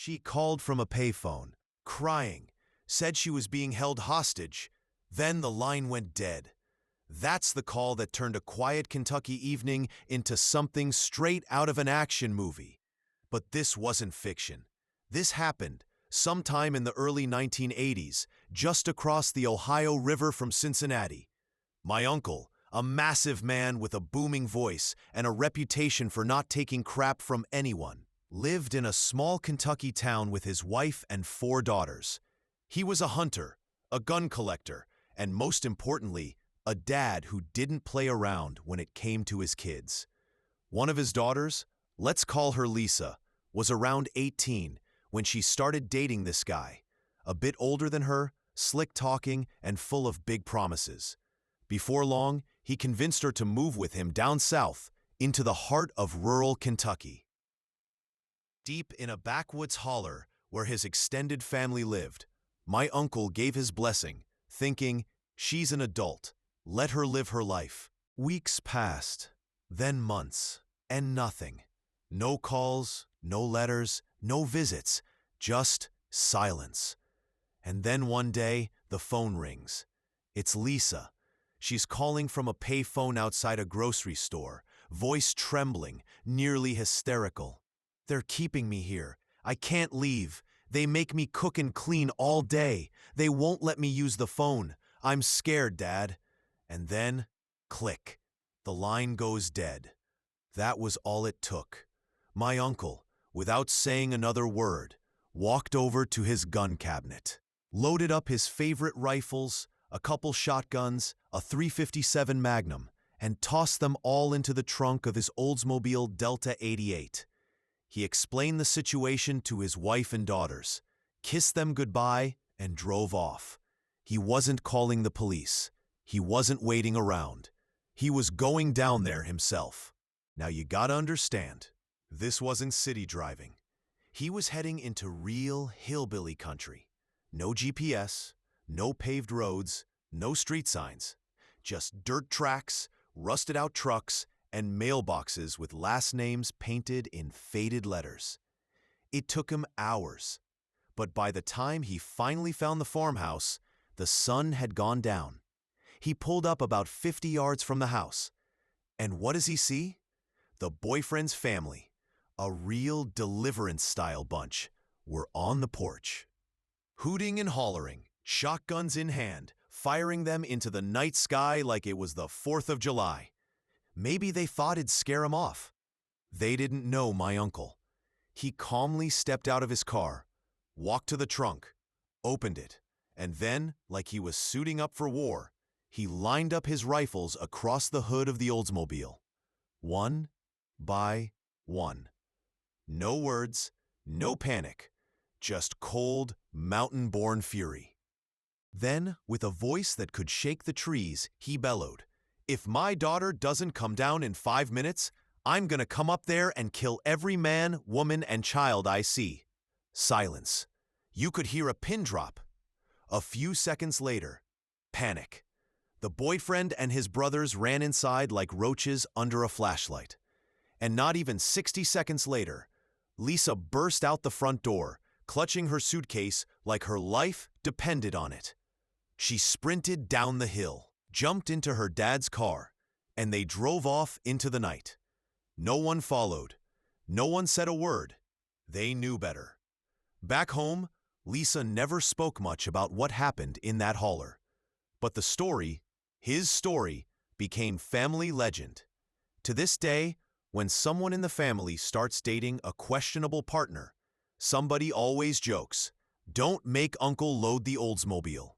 She called from a payphone, crying, said she was being held hostage. Then the line went dead. That's the call that turned a quiet Kentucky evening into something straight out of an action movie. But this wasn't fiction. This happened sometime in the early 1980s, just across the Ohio River from Cincinnati. My uncle, a massive man with a booming voice and a reputation for not taking crap from anyone, lived in a small Kentucky town with his wife and 4 daughters. He was a hunter, a gun collector, and most importantly, a dad who didn't play around when it came to his kids. One of his daughters, let's call her Lisa, was around 18 when she started dating this guy, a bit older than her, slick-talking, and full of big promises. Before long, he convinced her to move with him down south into the heart of rural Kentucky. Deep in a backwoods holler where his extended family lived, my uncle gave his blessing, thinking, she's an adult, let her live her life. Weeks passed, then months, and nothing. No calls, no letters, no visits, just silence. And then one day, the phone rings. It's Lisa. She's calling from a payphone outside a grocery store, voice trembling, nearly hysterical. They're keeping me here. I can't leave. They make me cook and clean all day. They won't let me use the phone. I'm scared, Dad. And then, click. The line goes dead. That was all it took. My uncle, without saying another word, walked over to his gun cabinet, loaded up his favorite rifles, a couple shotguns, a .357 Magnum, and tossed them all into the trunk of his Oldsmobile Delta 88. He explained the situation to his wife and daughters, kissed them goodbye, and drove off. He wasn't calling the police. He wasn't waiting around. He was going down there himself. Now you gotta understand, this wasn't city driving. He was heading into real hillbilly country. No GPS, no paved roads, no street signs. Just dirt tracks, rusted-out trucks, and mailboxes with last names painted in faded letters. It took him hours, but by the time he finally found the farmhouse, the sun had gone down. He pulled up about 50 yards from the house, and what does he see? The boyfriend's family, a real Deliverance-style bunch, were on the porch. Hooting and hollering, shotguns in hand, firing them into the night sky like it was the 4th of July. Maybe they thought it'd scare him off. They didn't know my uncle. He calmly stepped out of his car, walked to the trunk, opened it, and then, like he was suiting up for war, he lined up his rifles across the hood of the Oldsmobile. One by one. No words, no panic, just cold, mountain-born fury. Then, with a voice that could shake the trees, he bellowed, "If my daughter doesn't come down in 5 minutes, I'm gonna come up there and kill every man, woman, and child I see." Silence. You could hear a pin drop. A few seconds later, panic. The boyfriend and his brothers ran inside like roaches under a flashlight. And not even 60 seconds later, Lisa burst out the front door, clutching her suitcase like her life depended on it. She sprinted down the hill, jumped into her dad's car, and they drove off into the night. No one followed. No one said a word. They knew better. Back home, Lisa never spoke much about what happened in that holler. But the story, his story, became family legend. To this day, when someone in the family starts dating a questionable partner, somebody always jokes, "Don't make Uncle load the Oldsmobile."